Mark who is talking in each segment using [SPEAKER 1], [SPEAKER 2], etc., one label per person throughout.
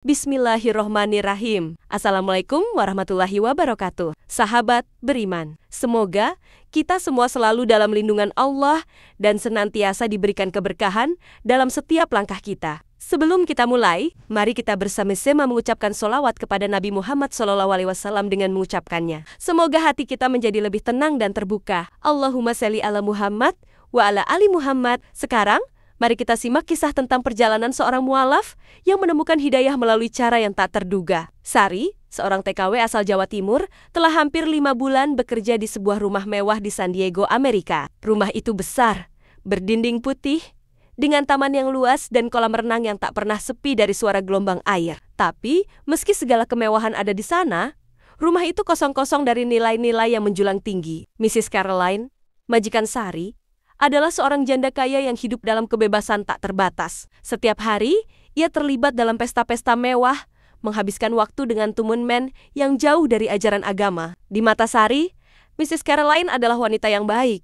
[SPEAKER 1] Bismillahirrohmanirrahim. Assalamualaikum warahmatullahi wabarakatuh. Sahabat beriman, semoga kita semua selalu dalam lindungan Allah dan senantiasa diberikan keberkahan dalam setiap langkah kita. Sebelum kita mulai, mari kita bersama-sama mengucapkan sholawat kepada Nabi Muhammad SAW dengan mengucapkannya. Semoga hati kita menjadi lebih tenang dan terbuka. Allahumma sholli ala Muhammad wa ala ali Muhammad. Sekarang, mari kita simak kisah tentang perjalanan seorang mualaf yang menemukan hidayah melalui cara yang tak terduga. Sari, seorang TKW asal Jawa Timur, telah hampir 5 bulan bekerja di sebuah rumah mewah di San Diego, Amerika. Rumah itu besar, berdinding putih, dengan taman yang luas dan kolam renang yang tak pernah sepi dari suara gelombang air. Tapi, meski segala kemewahan ada di sana, rumah itu kosong-kosong dari nilai-nilai yang menjulang tinggi. Mrs. Caroline, majikan Sari, adalah seorang janda kaya yang hidup dalam kebebasan tak terbatas. Setiap hari, ia terlibat dalam pesta-pesta mewah, menghabiskan waktu dengan teman-teman yang jauh dari ajaran agama. Di mata Sari, Mrs. Caroline adalah wanita yang baik,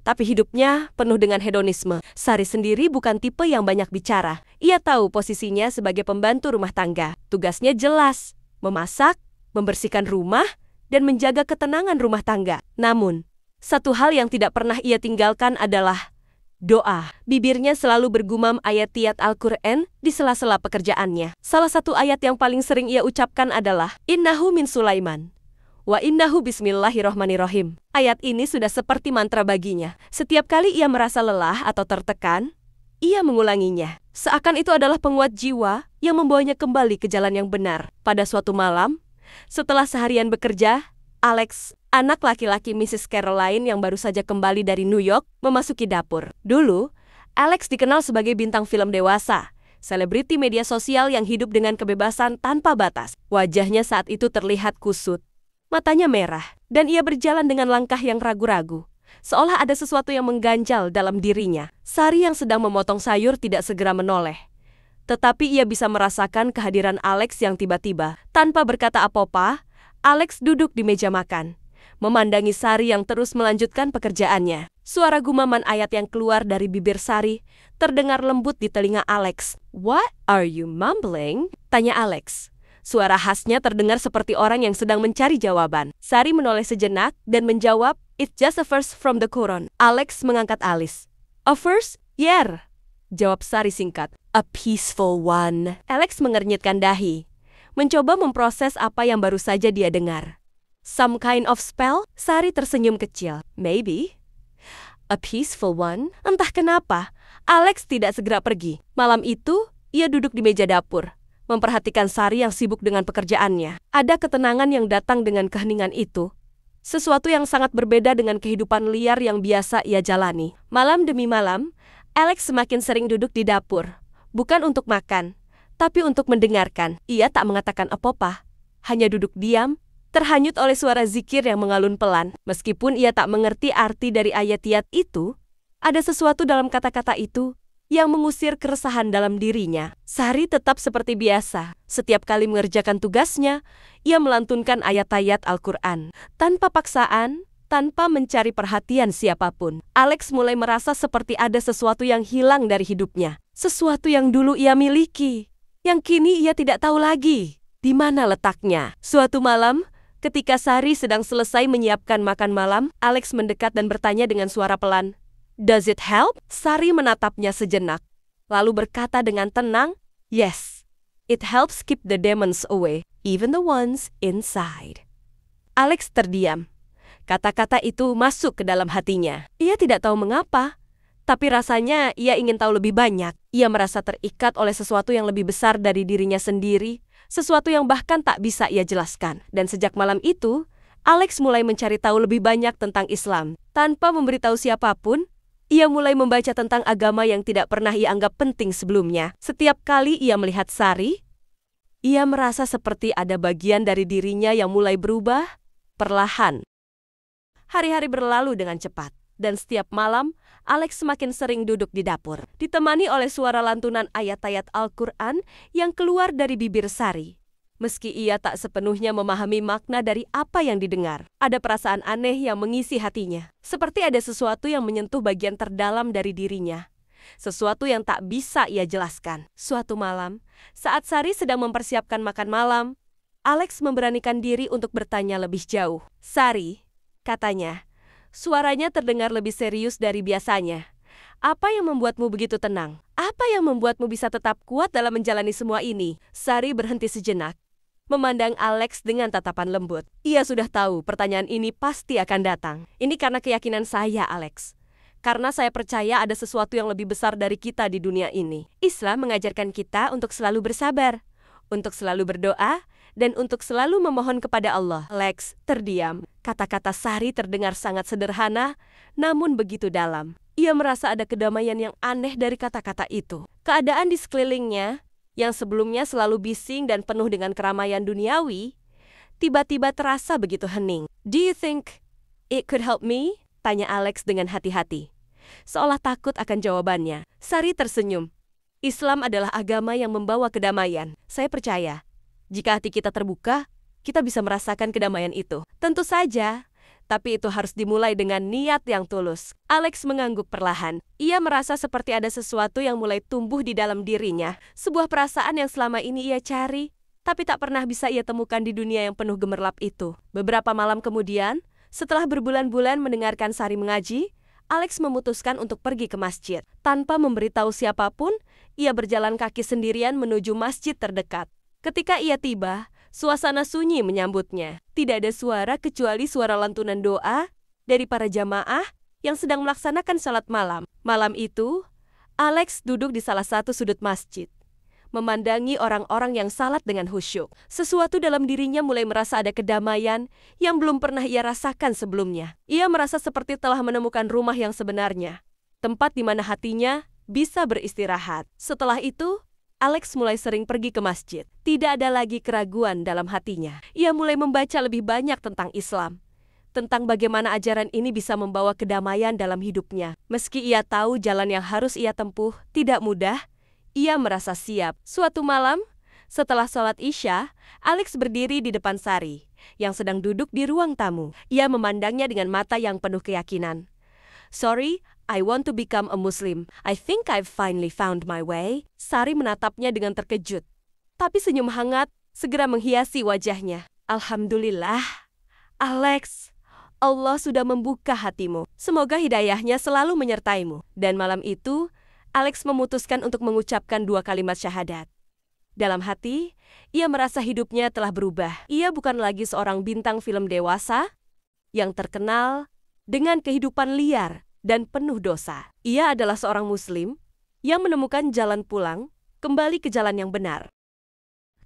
[SPEAKER 1] tapi hidupnya penuh dengan hedonisme. Sari sendiri bukan tipe yang banyak bicara. Ia tahu posisinya sebagai pembantu rumah tangga. Tugasnya jelas, memasak, membersihkan rumah, dan menjaga ketenangan rumah tangga. Namun, satu hal yang tidak pernah ia tinggalkan adalah doa. Bibirnya selalu bergumam ayat-ayat Al-Quran di sela-sela pekerjaannya. Salah satu ayat yang paling sering ia ucapkan adalah Innahu min Sulaiman wa innahu bismillahirrohmanirrohim. Ayat ini sudah seperti mantra baginya. Setiap kali ia merasa lelah atau tertekan, ia mengulanginya. Seakan itu adalah penguat jiwa yang membawanya kembali ke jalan yang benar. Pada suatu malam, setelah seharian bekerja, Alex, anak laki-laki Mrs. Caroline yang baru saja kembali dari New York, memasuki dapur. Dulu, Alex dikenal sebagai bintang film dewasa, selebriti media sosial yang hidup dengan kebebasan tanpa batas. Wajahnya saat itu terlihat kusut, matanya merah, dan ia berjalan dengan langkah yang ragu-ragu, seolah ada sesuatu yang mengganjal dalam dirinya. Sari yang sedang memotong sayur tidak segera menoleh, tetapi ia bisa merasakan kehadiran Alex yang tiba-tiba. Tanpa berkata apa-apa, Alex duduk di meja makan, memandangi Sari yang terus melanjutkan pekerjaannya. Suara gumaman ayat yang keluar dari bibir Sari terdengar lembut di telinga Alex. "What are you mumbling?" tanya Alex. Suara khasnya terdengar seperti orang yang sedang mencari jawaban. Sari menoleh sejenak dan menjawab, "It's just a verse from the Quran." Alex mengangkat alis. "A verse? Yeah," jawab Sari singkat. "A peaceful one." Alex mengernyitkan dahi, mencoba memproses apa yang baru saja dia dengar. "Some kind of spell?" Sari tersenyum kecil. "Maybe. A peaceful one." Entah kenapa, Alex tidak segera pergi. Malam itu, ia duduk di meja dapur, memperhatikan Sari yang sibuk dengan pekerjaannya. Ada ketenangan yang datang dengan keheningan itu. Sesuatu yang sangat berbeda dengan kehidupan liar yang biasa ia jalani. Malam demi malam, Alex semakin sering duduk di dapur. Bukan untuk makan, tapi untuk mendengarkan. Ia tak mengatakan apa-apa, hanya duduk diam, terhanyut oleh suara zikir yang mengalun pelan. Meskipun ia tak mengerti arti dari ayat-ayat itu, ada sesuatu dalam kata-kata itu yang mengusir keresahan dalam dirinya. Sari tetap seperti biasa. Setiap kali mengerjakan tugasnya, ia melantunkan ayat-ayat Al-Quran. Tanpa paksaan, tanpa mencari perhatian siapapun. Alex mulai merasa seperti ada sesuatu yang hilang dari hidupnya. Sesuatu yang dulu ia miliki, yang kini ia tidak tahu lagi di mana letaknya. Suatu malam, ketika Sari sedang selesai menyiapkan makan malam, Alex mendekat dan bertanya dengan suara pelan, "Does it help?" Sari menatapnya sejenak, lalu berkata dengan tenang, "Yes, it helps keep the demons away, even the ones inside." Alex terdiam. Kata-kata itu masuk ke dalam hatinya. Ia tidak tahu mengapa, tapi rasanya ia ingin tahu lebih banyak. Ia merasa terikat oleh sesuatu yang lebih besar dari dirinya sendiri, sesuatu yang bahkan tak bisa ia jelaskan. Dan sejak malam itu, Alex mulai mencari tahu lebih banyak tentang Islam. Tanpa memberitahu siapapun, ia mulai membaca tentang agama yang tidak pernah ia anggap penting sebelumnya. Setiap kali ia melihat Sari, ia merasa seperti ada bagian dari dirinya yang mulai berubah perlahan. Hari-hari berlalu dengan cepat, dan setiap malam, Alex semakin sering duduk di dapur, ditemani oleh suara lantunan ayat-ayat Al-Quran yang keluar dari bibir Sari. Meski ia tak sepenuhnya memahami makna dari apa yang didengar, ada perasaan aneh yang mengisi hatinya. Seperti ada sesuatu yang menyentuh bagian terdalam dari dirinya, sesuatu yang tak bisa ia jelaskan. Suatu malam, saat Sari sedang mempersiapkan makan malam, Alex memberanikan diri untuk bertanya lebih jauh. "Sari," katanya, suaranya terdengar lebih serius dari biasanya. "Apa yang membuatmu begitu tenang? Apa yang membuatmu bisa tetap kuat dalam menjalani semua ini?" Sari berhenti sejenak, memandang Alex dengan tatapan lembut. Ia sudah tahu pertanyaan ini pasti akan datang. "Ini karena keyakinan saya, Alex. Karena saya percaya ada sesuatu yang lebih besar dari kita di dunia ini. Islam mengajarkan kita untuk selalu bersabar, untuk selalu berdoa, dan untuk selalu memohon kepada Allah." Alex terdiam. Kata-kata Sari terdengar sangat sederhana, namun begitu dalam. Ia merasa ada kedamaian yang aneh dari kata-kata itu. Keadaan di sekelilingnya, yang sebelumnya selalu bising dan penuh dengan keramaian duniawi, tiba-tiba terasa begitu hening. "Do you think it could help me?" tanya Alex dengan hati-hati, seolah takut akan jawabannya. Sari tersenyum. "Islam adalah agama yang membawa kedamaian. Saya percaya, jika hati kita terbuka, kita bisa merasakan kedamaian itu. Tentu saja, tapi itu harus dimulai dengan niat yang tulus." Alex mengangguk perlahan. Ia merasa seperti ada sesuatu yang mulai tumbuh di dalam dirinya. Sebuah perasaan yang selama ini ia cari, tapi tak pernah bisa ia temukan di dunia yang penuh gemerlap itu. Beberapa malam kemudian, setelah berbulan-bulan mendengarkan Sari mengaji, Alex memutuskan untuk pergi ke masjid. Tanpa memberitahu siapapun, ia berjalan kaki sendirian menuju masjid terdekat. Ketika ia tiba, suasana sunyi menyambutnya. Tidak ada suara kecuali suara lantunan doa dari para jamaah yang sedang melaksanakan salat malam. Malam itu, Alex duduk di salah satu sudut masjid, memandangi orang-orang yang salat dengan khusyuk. Sesuatu dalam dirinya mulai merasa ada kedamaian yang belum pernah ia rasakan sebelumnya. Ia merasa seperti telah menemukan rumah yang sebenarnya, tempat di mana hatinya bisa beristirahat. Setelah itu, Alex mulai sering pergi ke masjid. Tidak ada lagi keraguan dalam hatinya. Ia mulai membaca lebih banyak tentang Islam, tentang bagaimana ajaran ini bisa membawa kedamaian dalam hidupnya. Meski ia tahu jalan yang harus ia tempuh tidak mudah, ia merasa siap. Suatu malam, setelah sholat Isya, Alex berdiri di depan Sari, yang sedang duduk di ruang tamu. Ia memandangnya dengan mata yang penuh keyakinan. "Sorry, I want to become a Muslim. I think I've finally found my way." Sari menatapnya dengan terkejut, tapi senyum hangat segera menghiasi wajahnya. "Alhamdulillah, Alex. Allah sudah membuka hatimu. Semoga hidayahnya selalu menyertaimu." Dan malam itu, Alex memutuskan untuk mengucapkan 2 kalimat syahadat. Dalam hati, ia merasa hidupnya telah berubah. Ia bukan lagi seorang bintang film dewasa yang terkenal dengan kehidupan liar dan penuh dosa. Ia adalah seorang Muslim yang menemukan jalan pulang kembali ke jalan yang benar.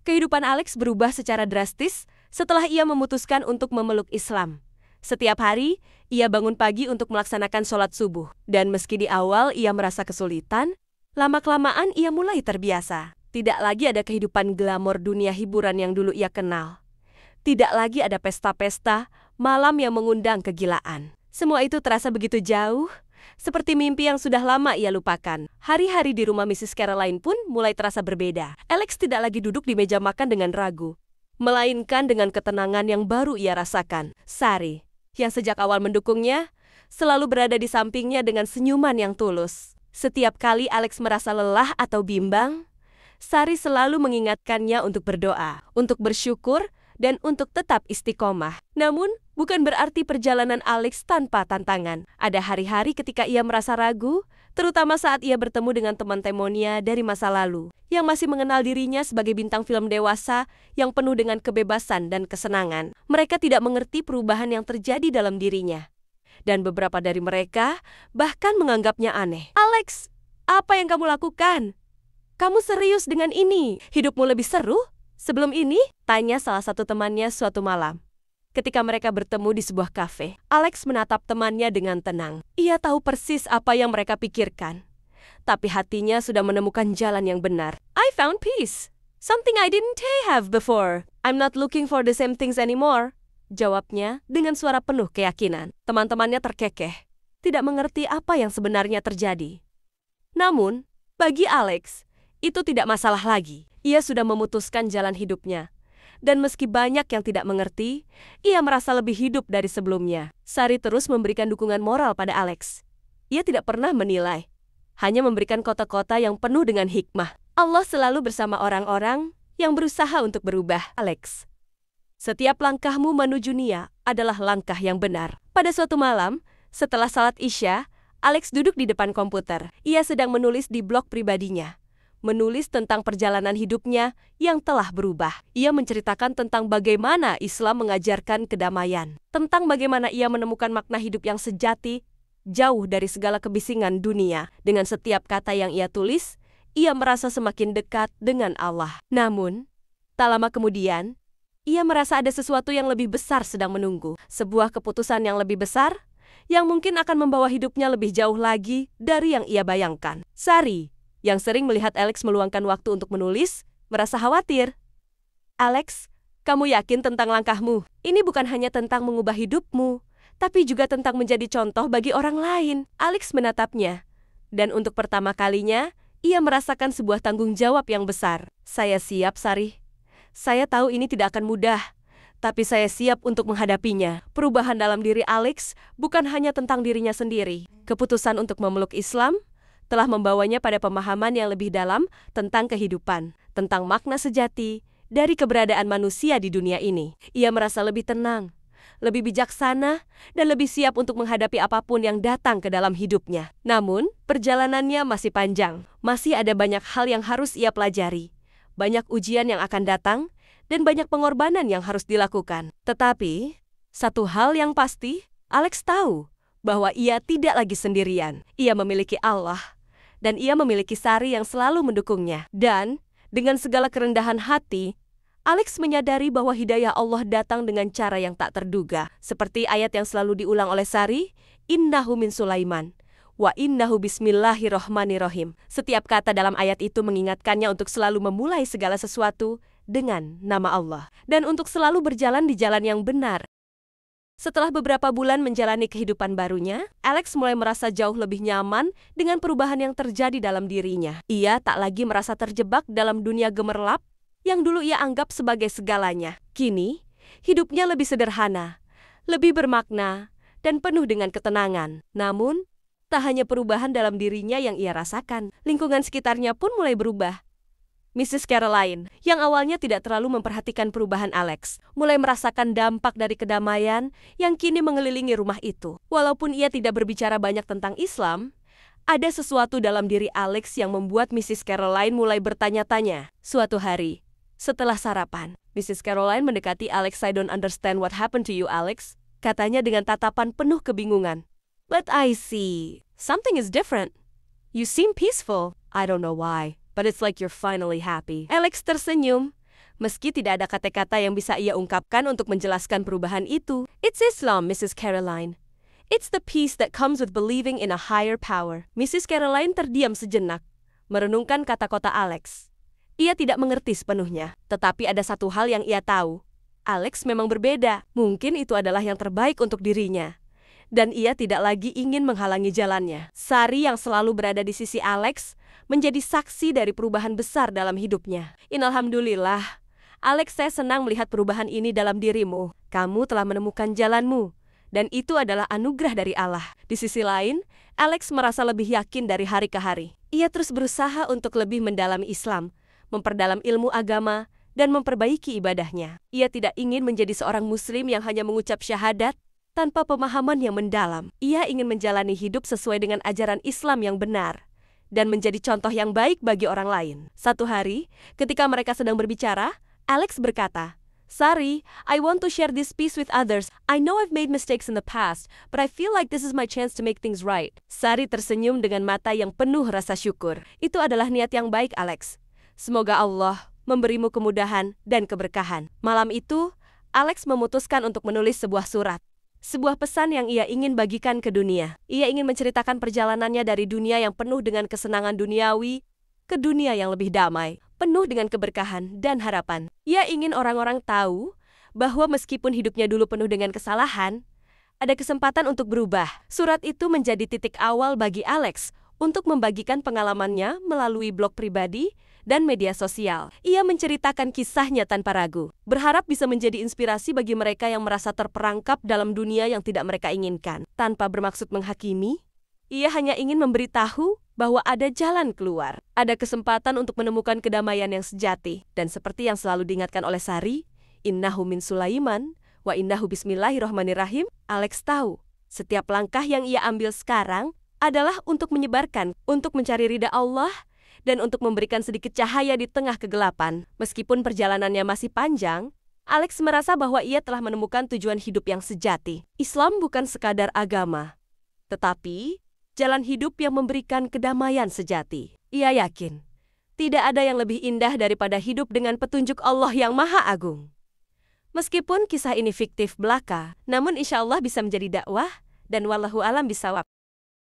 [SPEAKER 1] Kehidupan Alex berubah secara drastis setelah ia memutuskan untuk memeluk Islam. Setiap hari, ia bangun pagi untuk melaksanakan sholat subuh. Dan meski di awal ia merasa kesulitan, lama-kelamaan ia mulai terbiasa. Tidak lagi ada kehidupan glamor dunia hiburan yang dulu ia kenal. Tidak lagi ada pesta-pesta, malam yang mengundang kegilaan. Semua itu terasa begitu jauh, seperti mimpi yang sudah lama ia lupakan. Hari-hari di rumah Mrs. Caroline pun mulai terasa berbeda. Alex tidak lagi duduk di meja makan dengan ragu, melainkan dengan ketenangan yang baru ia rasakan. Sari, yang sejak awal mendukungnya, selalu berada di sampingnya dengan senyuman yang tulus. Setiap kali Alex merasa lelah atau bimbang, Sari selalu mengingatkannya untuk berdoa, untuk bersyukur, dan untuk tetap istiqomah. Namun, bukan berarti perjalanan Alex tanpa tantangan. Ada hari-hari ketika ia merasa ragu, terutama saat ia bertemu dengan teman-temannya dari masa lalu, yang masih mengenal dirinya sebagai bintang film dewasa yang penuh dengan kebebasan dan kesenangan. Mereka tidak mengerti perubahan yang terjadi dalam dirinya. Dan beberapa dari mereka bahkan menganggapnya aneh. "Alex, apa yang kamu lakukan? Kamu serius dengan ini? Hidupmu lebih seru sebelum ini?" tanya salah satu temannya suatu malam. Ketika mereka bertemu di sebuah kafe, Alex menatap temannya dengan tenang. Ia tahu persis apa yang mereka pikirkan, tapi hatinya sudah menemukan jalan yang benar. "I found peace. Something I didn't have before. I'm not looking for the same things anymore," jawabnya dengan suara penuh keyakinan. Teman-temannya terkekeh, tidak mengerti apa yang sebenarnya terjadi. Namun, bagi Alex, itu tidak masalah lagi. Ia sudah memutuskan jalan hidupnya. Dan meski banyak yang tidak mengerti, ia merasa lebih hidup dari sebelumnya. Sari terus memberikan dukungan moral pada Alex. Ia tidak pernah menilai, hanya memberikan kota-kota yang penuh dengan hikmah. Allah selalu bersama orang-orang yang berusaha untuk berubah. Alex, setiap langkahmu menuju Nia adalah langkah yang benar. Pada suatu malam, setelah salat Isya, Alex duduk di depan komputer. Ia sedang menulis di blog pribadinya. Menulis tentang perjalanan hidupnya yang telah berubah. Ia menceritakan tentang bagaimana Islam mengajarkan kedamaian. Tentang bagaimana ia menemukan makna hidup yang sejati, jauh dari segala kebisingan dunia. Dengan setiap kata yang ia tulis, ia merasa semakin dekat dengan Allah. Namun, tak lama kemudian, ia merasa ada sesuatu yang lebih besar sedang menunggu. Sebuah keputusan yang lebih besar, yang mungkin akan membawa hidupnya lebih jauh lagi dari yang ia bayangkan. Sari, yang sering melihat Alex meluangkan waktu untuk menulis, merasa khawatir. Alex, kamu yakin tentang langkahmu? Ini bukan hanya tentang mengubah hidupmu, tapi juga tentang menjadi contoh bagi orang lain. Alex menatapnya, dan untuk pertama kalinya, ia merasakan sebuah tanggung jawab yang besar. Saya siap, Sari. Saya tahu ini tidak akan mudah, tapi saya siap untuk menghadapinya. Perubahan dalam diri Alex bukan hanya tentang dirinya sendiri. Keputusan untuk memeluk Islam telah membawanya pada pemahaman yang lebih dalam tentang kehidupan, tentang makna sejati dari keberadaan manusia di dunia ini. Ia merasa lebih tenang, lebih bijaksana, dan lebih siap untuk menghadapi apapun yang datang ke dalam hidupnya. Namun, perjalanannya masih panjang. Masih ada banyak hal yang harus ia pelajari. Banyak ujian yang akan datang, dan banyak pengorbanan yang harus dilakukan. Tetapi, satu hal yang pasti, Alex tahu bahwa ia tidak lagi sendirian. Ia memiliki Allah, dan ia memiliki Sari yang selalu mendukungnya. Dan, dengan segala kerendahan hati, Alex menyadari bahwa hidayah Allah datang dengan cara yang tak terduga. Seperti ayat yang selalu diulang oleh Sari, Innahu min Sulaiman, wa innahu bismillahirrohmanirrohim. Setiap kata dalam ayat itu mengingatkannya untuk selalu memulai segala sesuatu dengan nama Allah, dan untuk selalu berjalan di jalan yang benar. Setelah beberapa bulan menjalani kehidupan barunya, Alex mulai merasa jauh lebih nyaman dengan perubahan yang terjadi dalam dirinya. Ia tak lagi merasa terjebak dalam dunia gemerlap yang dulu ia anggap sebagai segalanya. Kini, hidupnya lebih sederhana, lebih bermakna, dan penuh dengan ketenangan. Namun, tak hanya perubahan dalam dirinya yang ia rasakan, lingkungan sekitarnya pun mulai berubah. Mrs. Caroline, yang awalnya tidak terlalu memperhatikan perubahan Alex, mulai merasakan dampak dari kedamaian yang kini mengelilingi rumah itu. Walaupun ia tidak berbicara banyak tentang Islam, ada sesuatu dalam diri Alex yang membuat Mrs. Caroline mulai bertanya-tanya. Suatu hari, setelah sarapan, Mrs. Caroline mendekati Alex. I don't understand what happened to you, Alex, katanya dengan tatapan penuh kebingungan. But I see, something is different. You seem peaceful. I don't know why, but it's like you're finally happy. Alex tersenyum, meski tidak ada kata-kata yang bisa ia ungkapkan untuk menjelaskan perubahan itu. It's Islam, Mrs. Caroline. It's the peace that comes with believing in a higher power. Mrs. Caroline terdiam sejenak, merenungkan kata-kata Alex. Ia tidak mengerti sepenuhnya, tetapi ada satu hal yang ia tahu. Alex memang berbeda. Mungkin itu adalah yang terbaik untuk dirinya. Dan ia tidak lagi ingin menghalangi jalannya. Sari yang selalu berada di sisi Alex menjadi saksi dari perubahan besar dalam hidupnya. Alhamdulillah, Alex, saya senang melihat perubahan ini dalam dirimu. Kamu telah menemukan jalanmu, dan itu adalah anugerah dari Allah. Di sisi lain, Alex merasa lebih yakin dari hari ke hari. Ia terus berusaha untuk lebih mendalami Islam, memperdalam ilmu agama, dan memperbaiki ibadahnya. Ia tidak ingin menjadi seorang muslim yang hanya mengucap syahadat tanpa pemahaman yang mendalam. Ia ingin menjalani hidup sesuai dengan ajaran Islam yang benar dan menjadi contoh yang baik bagi orang lain. Satu hari, ketika mereka sedang berbicara, Alex berkata, Sari, I want to share this peace with others. I know I've made mistakes in the past, but I feel like this is my chance to make things right. Sari tersenyum dengan mata yang penuh rasa syukur. Itu adalah niat yang baik, Alex. Semoga Allah memberimu kemudahan dan keberkahan. Malam itu, Alex memutuskan untuk menulis sebuah surat. Sebuah pesan yang ia ingin bagikan ke dunia. Ia ingin menceritakan perjalanannya dari dunia yang penuh dengan kesenangan duniawi ke dunia yang lebih damai, penuh dengan keberkahan dan harapan. Ia ingin orang-orang tahu bahwa meskipun hidupnya dulu penuh dengan kesalahan, ada kesempatan untuk berubah. Surat itu menjadi titik awal bagi Alex untuk membagikan pengalamannya melalui blog pribadi dan media sosial. Ia menceritakan kisahnya tanpa ragu, berharap bisa menjadi inspirasi bagi mereka yang merasa terperangkap dalam dunia yang tidak mereka inginkan. Tanpa bermaksud menghakimi, ia hanya ingin memberitahu bahwa ada jalan keluar, ada kesempatan untuk menemukan kedamaian yang sejati. Dan seperti yang selalu diingatkan oleh Sari, innahu min Sulaiman, wa innahu bismillahirrahmanirrahim. Alex tahu, setiap langkah yang ia ambil sekarang adalah untuk menyebarkan, untuk mencari ridha Allah, dan untuk memberikan sedikit cahaya di tengah kegelapan. Meskipun perjalanannya masih panjang, Alex merasa bahwa ia telah menemukan tujuan hidup yang sejati. Islam bukan sekadar agama, tetapi jalan hidup yang memberikan kedamaian sejati. Ia yakin, tidak ada yang lebih indah daripada hidup dengan petunjuk Allah yang Maha Agung. Meskipun kisah ini fiktif belaka, namun insya Allah bisa menjadi dakwah, dan wallahu alam bisawab.